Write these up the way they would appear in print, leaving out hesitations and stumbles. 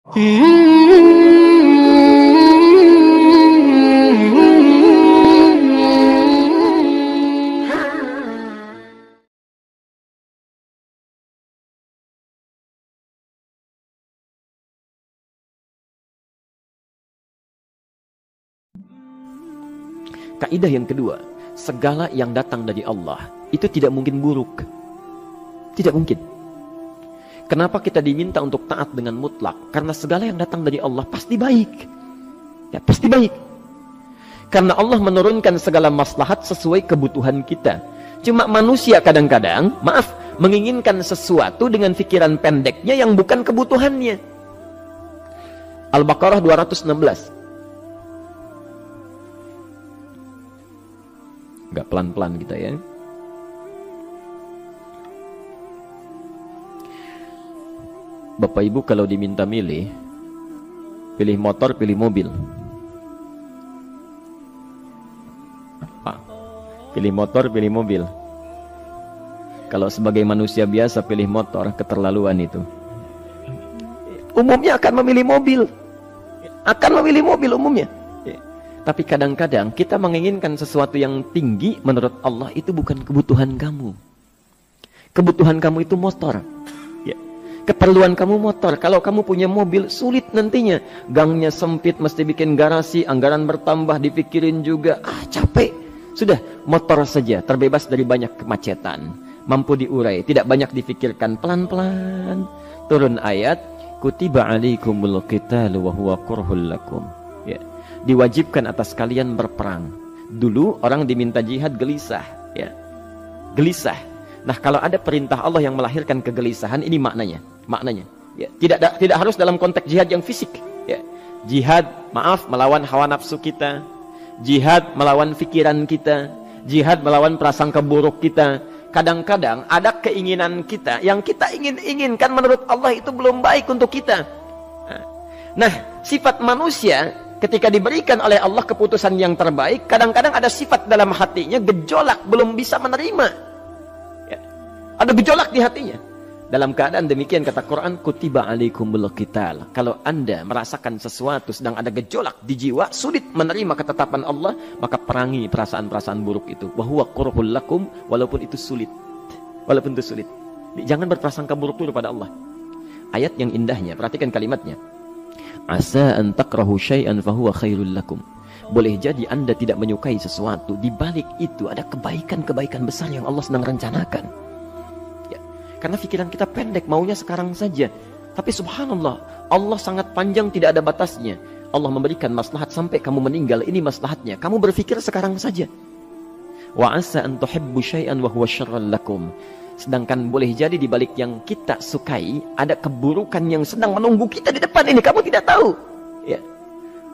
Kaidah yang kedua, segala yang datang dari Allah itu tidak mungkin buruk. Tidak mungkin. Kenapa kita diminta untuk taat dengan mutlak? Karena segala yang datang dari Allah pasti baik. Ya, pasti baik. Karena Allah menurunkan segala maslahat sesuai kebutuhan kita. Cuma manusia kadang-kadang, menginginkan sesuatu dengan pikiran pendeknya yang bukan kebutuhannya. Al-Baqarah 216. Gak pelan-pelan kita ya. Bapak Ibu kalau diminta milih, pilih motor, pilih mobil. Apa? Pilih motor, pilih mobil. Kalau sebagai manusia biasa pilih motor, keterlaluan itu. Umumnya akan memilih mobil. Akan memilih mobil umumnya. Tapi kadang-kadang kita menginginkan sesuatu yang tinggi, menurut Allah itu bukan kebutuhan kamu. Kebutuhan kamu itu motor. Ya. Keperluan kamu motor. Kalau kamu punya mobil, sulit nantinya. Gangnya sempit, mesti bikin garasi, anggaran bertambah, dipikirin juga. Capek. Sudah, motor saja, terbebas dari banyak kemacetan. Mampu diurai, tidak banyak difikirkan. Pelan-pelan. Turun ayat, Kutiba alaikumul qitalu wa huwa kurhul lakum. Ya. Diwajibkan atas kalian berperang. Dulu orang diminta jihad gelisah, ya. Gelisah. Nah, kalau ada perintah Allah yang melahirkan kegelisahan, ini maknanya. Ya. Tidak harus dalam konteks jihad yang fisik, ya. Jihad, melawan hawa nafsu kita. Jihad melawan pikiran kita. Jihad melawan prasangka buruk kita. Kadang-kadang ada keinginan kita yang kita inginkan menurut Allah itu belum baik untuk kita. Nah, sifat manusia ketika diberikan oleh Allah keputusan yang terbaik, kadang-kadang ada sifat dalam hatinya gejolak, belum bisa menerima. Ya. Ada gejolak di hatinya. Dalam keadaan demikian kata Quran, Kutiba alaikumul qital. Kalau Anda merasakan sesuatu sedang ada gejolak di jiwa, sulit menerima ketetapan Allah, maka perangi perasaan-perasaan buruk itu. Wa huwa kurhul lakum, walaupun itu sulit. Walaupun itu sulit. Jangan berprasangka buruk dulu pada Allah. Ayat yang indahnya, perhatikan kalimatnya. Asa an takrahu syai'an fahuwa khairul lakum. Boleh jadi Anda tidak menyukai sesuatu, di balik itu ada kebaikan-kebaikan besar yang Allah sedang rencanakan. Ya. Karena pikiran kita pendek, maunya sekarang saja. Tapi subhanallah, Allah sangat panjang, tidak ada batasnya. Allah memberikan maslahat sampai kamu meninggal, ini maslahatnya. Kamu berpikir sekarang saja. Wa asa an tuhibbu syai'an wa huwa syarrul lakum. Sedangkan boleh jadi di balik yang kita sukai ada keburukan yang sedang menunggu kita di depan ini, kamu tidak tahu. Ya.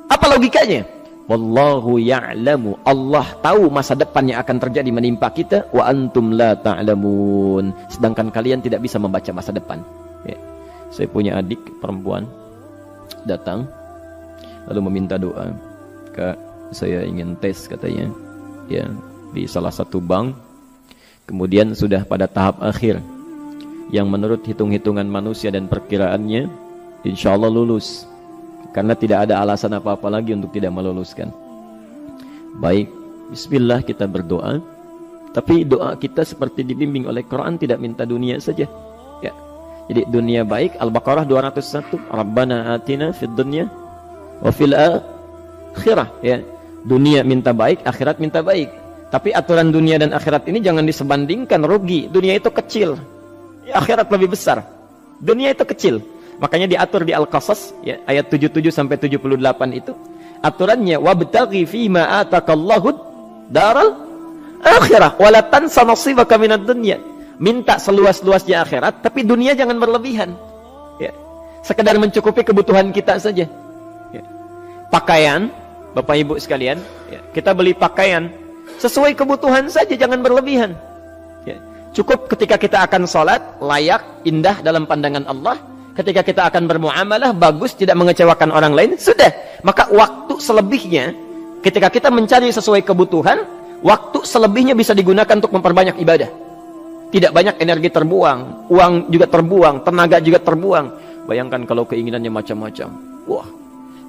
Apa logikanya? Wallahu ya'lamu. Allah tahu masa depan yang akan terjadi menimpa kita. Wa antum la ta'lamun. Sedangkan kalian tidak bisa membaca masa depan. Ya. Saya punya adik perempuan datang lalu meminta doa. Kak, saya ingin tes katanya. Ya, di salah satu bank. Kemudian sudah pada tahap akhir yang menurut hitung-hitungan manusia dan perkiraannya insya Allah lulus, karena tidak ada alasan apa-apa lagi untuk tidak meluluskan. Baik, bismillah kita berdoa. Tapi doa kita seperti dibimbing oleh Quran, tidak minta dunia saja, ya. Jadi dunia baik, Al-Baqarah 201, Rabbana atina fid dunya wa fil akhirah, ya. Dunia minta baik, akhirat minta baik. Tapi aturan dunia dan akhirat ini jangan disebandingkan, rugi. Dunia itu kecil, ya, akhirat lebih besar. Dunia itu kecil. Makanya diatur di Al-Qasas, ya, ayat 77 sampai 78 itu. Aturannya wabtaghi fima atakallahu daral akhirah wa la tansa nasibaka minad dunya. Minta seluas-luasnya akhirat, tapi dunia jangan berlebihan. Ya. Sekedar mencukupi kebutuhan kita saja. Ya. Pakaian, Bapak Ibu sekalian, ya, kita beli pakaian sesuai kebutuhan saja, jangan berlebihan. Ya. Cukup ketika kita akan sholat, layak, indah dalam pandangan Allah. Ketika kita akan bermuamalah, bagus, tidak mengecewakan orang lain, sudah. Maka waktu selebihnya, ketika kita mencari sesuai kebutuhan, waktu selebihnya bisa digunakan untuk memperbanyak ibadah. Tidak banyak energi terbuang, uang juga terbuang, tenaga juga terbuang. Bayangkan kalau keinginannya macam-macam. Wah,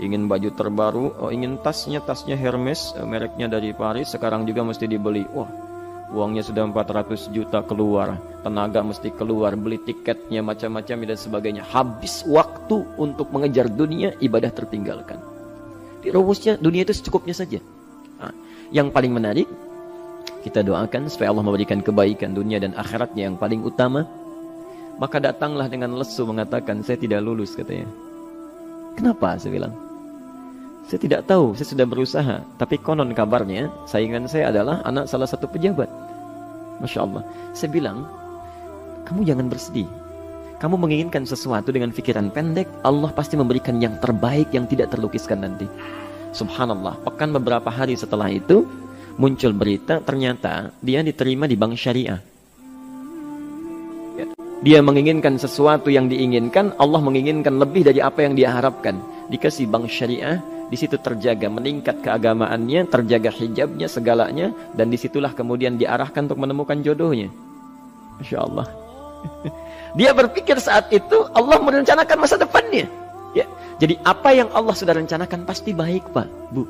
ingin baju terbaru, ingin tasnya Hermes, mereknya dari Paris, sekarang juga mesti dibeli. Wah, uangnya sudah 400 juta keluar, tenaga mesti keluar, beli tiketnya macam-macam dan sebagainya. Habis waktu untuk mengejar dunia, ibadah tertinggalkan. Di rumusnya dunia itu secukupnya saja. Nah, yang paling menarik, kita doakan supaya Allah memberikan kebaikan dunia dan akhiratnya yang paling utama. Maka datanglah dengan lesu mengatakan, saya tidak lulus katanya. Kenapa? Saya bilang, saya tidak tahu, saya sudah berusaha. Tapi konon kabarnya, saingan saya adalah anak salah satu pejabat. Masya Allah. Saya bilang, kamu jangan bersedih. Kamu menginginkan sesuatu dengan pikiran pendek, Allah pasti memberikan yang terbaik yang tidak terlukiskan nanti. Subhanallah. Pekan beberapa hari setelah itu, muncul berita, ternyata dia diterima di bank syariah. Dia menginginkan sesuatu yang diinginkan, Allah menginginkan lebih dari apa yang dia harapkan. Dikasih bank syariah, di situ terjaga, meningkat keagamaannya, terjaga hijabnya, segalanya, dan disitulah kemudian diarahkan untuk menemukan jodohnya. Masya Allah. Dia berpikir saat itu Allah merencanakan masa depannya. Ya. Jadi apa yang Allah sudah rencanakan pasti baik, Pak, Bu.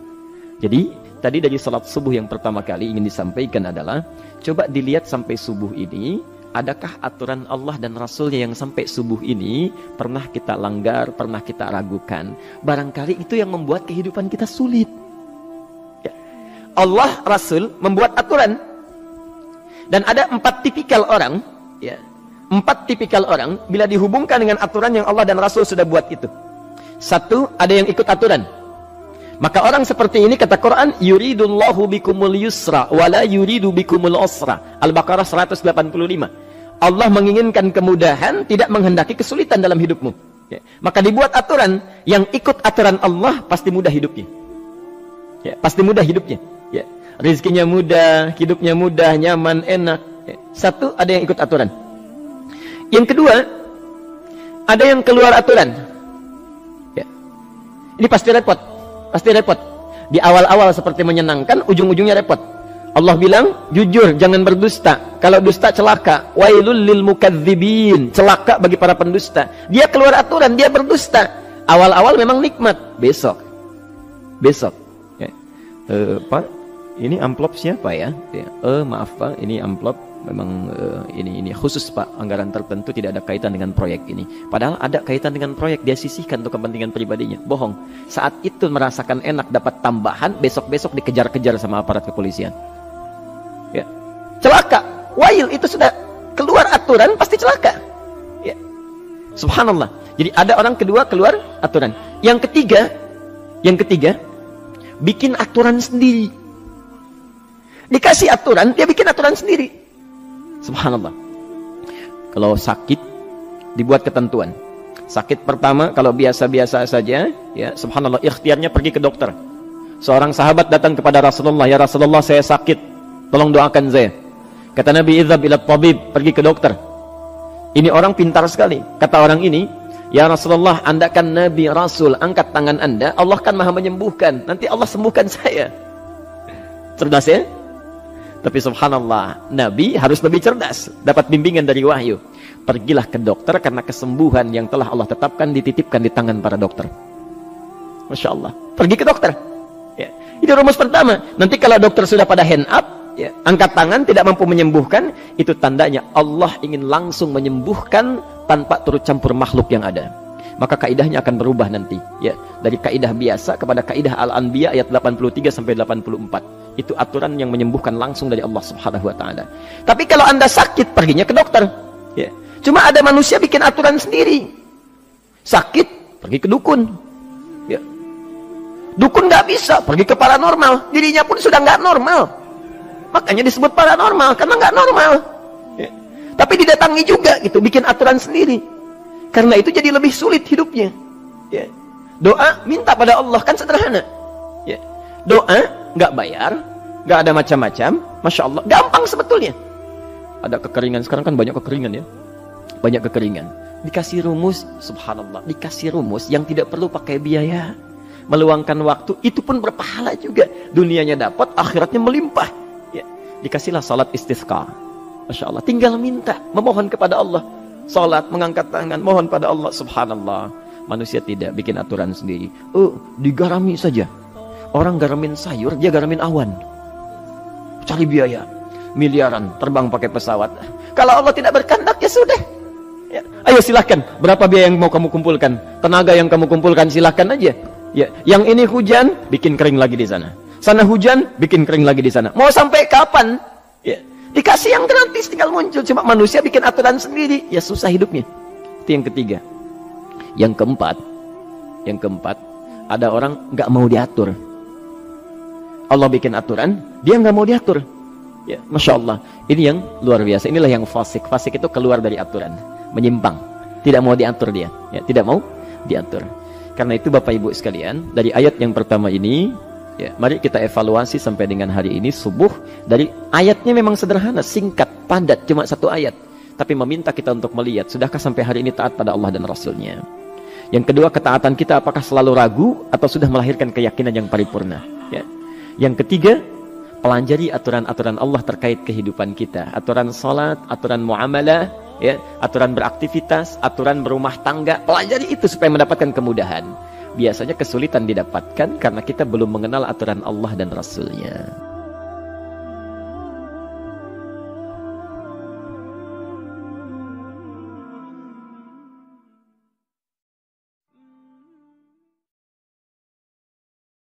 Jadi tadi dari salat subuh yang pertama kali ingin disampaikan adalah, coba dilihat sampai subuh ini, adakah aturan Allah dan Rasulnya yang sampai subuh ini pernah kita langgar, pernah kita ragukan? Barangkali itu yang membuat kehidupan kita sulit. Ya. Allah, Rasul membuat aturan. Dan ada 4 tipikal orang, ya, 4 tipikal orang bila dihubungkan dengan aturan yang Allah dan Rasul sudah buat itu. 1, ada yang ikut aturan. Maka orang seperti ini kata Quran, yuridullahu bikumul yusra wala yuridu bikumul usra. Al-Baqarah 185. Allah menginginkan kemudahan, tidak menghendaki kesulitan dalam hidupmu. Ya. Maka dibuat aturan, yang ikut aturan Allah pasti mudah hidupnya. Ya, pasti mudah hidupnya. Ya. Rizkinya mudah, hidupnya mudah, nyaman, enak. Ya. 1, ada yang ikut aturan. Yang kedua, ada yang keluar aturan. Ya. Ini pasti repot. Pasti repot. Di awal-awal seperti menyenangkan, ujung-ujungnya repot. Allah bilang, jujur, jangan berdusta. Kalau dusta celaka. Wailul lil mukadzibin. Celaka bagi para pendusta. Dia keluar aturan, dia berdusta. Awal-awal memang nikmat. Besok. Ya. Pak, ini amplop siapa ya? Ya. Maaf Pak, ini amplop memang ini khusus Pak. Anggaran tertentu tidak ada kaitan dengan proyek ini. Padahal ada kaitan dengan proyek. Dia sisihkan untuk kepentingan pribadinya. Bohong. Saat itu merasakan enak dapat tambahan, besok-besok dikejar-kejar sama aparat kepolisian. Ya. Celaka. Wail, itu sudah keluar aturan pasti celaka. Ya. Subhanallah. Jadi ada orang kedua keluar aturan. Yang ketiga bikin aturan sendiri. Dikasih aturan, dia bikin aturan sendiri. Subhanallah. Kalau sakit dibuat ketentuan. Sakit pertama kalau biasa-biasa saja, ya subhanallah, ikhtiarnya pergi ke dokter. Seorang sahabat datang kepada Rasulullah, ya Rasulullah saya sakit, tolong doakan saya. Kata Nabi, idhab ila tabib, pergi ke dokter. Ini orang pintar sekali. Kata orang ini, ya Rasulullah, Anda kan Nabi Rasul, angkat tangan Anda, Allah kan maha menyembuhkan, nanti Allah sembuhkan saya. Cerdas ya? Tapi subhanallah, Nabi harus lebih cerdas, dapat bimbingan dari wahyu. Pergilah ke dokter karena kesembuhan yang telah Allah tetapkan dititipkan di tangan para dokter. Masya Allah. Pergi ke dokter. Ya. Itu rumus pertama. Nanti kalau dokter sudah pada hand up, ya, angkat tangan tidak mampu menyembuhkan, itu tandanya Allah ingin langsung menyembuhkan tanpa turut campur makhluk yang ada. Maka kaidahnya akan berubah nanti, ya, dari kaidah biasa kepada kaidah Al-Anbiya ayat 83 sampai 84. Itu aturan yang menyembuhkan langsung dari Allah Subhanahu wa taala. Tapi kalau Anda sakit, perginya ke dokter. Ya. Cuma ada manusia bikin aturan sendiri. Sakit, pergi ke dukun. Ya. Dukun nggak bisa, pergi ke paranormal. Dirinya pun sudah nggak normal. Makanya disebut paranormal, karena nggak normal. Ya. Tapi didatangi juga, gitu, bikin aturan sendiri. Karena itu jadi lebih sulit hidupnya. Ya. Doa, minta pada Allah, kan sederhana. Ya. Doa, nggak bayar, nggak ada macam-macam, Masya Allah, gampang sebetulnya. Ada kekeringan, sekarang kan banyak kekeringan ya. Banyak kekeringan. Dikasih rumus, subhanallah, dikasih rumus yang tidak perlu pakai biaya. Meluangkan waktu, itu pun berpahala juga. Dunianya dapat, akhiratnya melimpah. Ya. Dikasihlah salat istisqa. Masya Allah, tinggal minta, memohon kepada Allah. sholat, mengangkat tangan, mohon pada Allah. Subhanallah, manusia tidak bikin aturan sendiri. Digarami saja. Orang garamin sayur, dia garamin awan. Cari biaya miliaran, terbang pakai pesawat. Kalau Allah tidak berkehendak, ya sudah. Ya. Ayo silahkan, berapa biaya yang mau kamu kumpulkan, tenaga yang kamu kumpulkan, silahkan aja. Ya. Yang ini hujan, bikin kering lagi di sana. Sana hujan, bikin kering lagi di sana. Mau sampai kapan? Ya. Dikasih yang gratis, tinggal muncul. Cuma manusia bikin aturan sendiri, ya susah hidupnya. Itu yang ketiga. Yang keempat, ada orang nggak mau diatur. Allah bikin aturan, dia nggak mau diatur. Ya, Masya Allah, ini yang luar biasa. Inilah yang fasik. Fasik itu keluar dari aturan, menyimpang, tidak mau diatur dia. Ya, tidak mau diatur. Karena itu Bapak Ibu sekalian, dari ayat yang pertama ini, ya, mari kita evaluasi sampai dengan hari ini subuh. Dari ayatnya memang sederhana, singkat, padat, cuma satu ayat. Tapi meminta kita untuk melihat, sudahkah sampai hari ini taat pada Allah dan Rasulnya? Yang kedua, ketaatan kita apakah selalu ragu atau sudah melahirkan keyakinan yang paripurna? Ya. Yang ketiga, pelajari aturan-aturan Allah terkait kehidupan kita. Aturan salat, aturan muamalah, ya, aturan beraktivitas, aturan berumah tangga. Pelajari itu supaya mendapatkan kemudahan. Biasanya kesulitan didapatkan karena kita belum mengenal aturan Allah dan Rasulnya.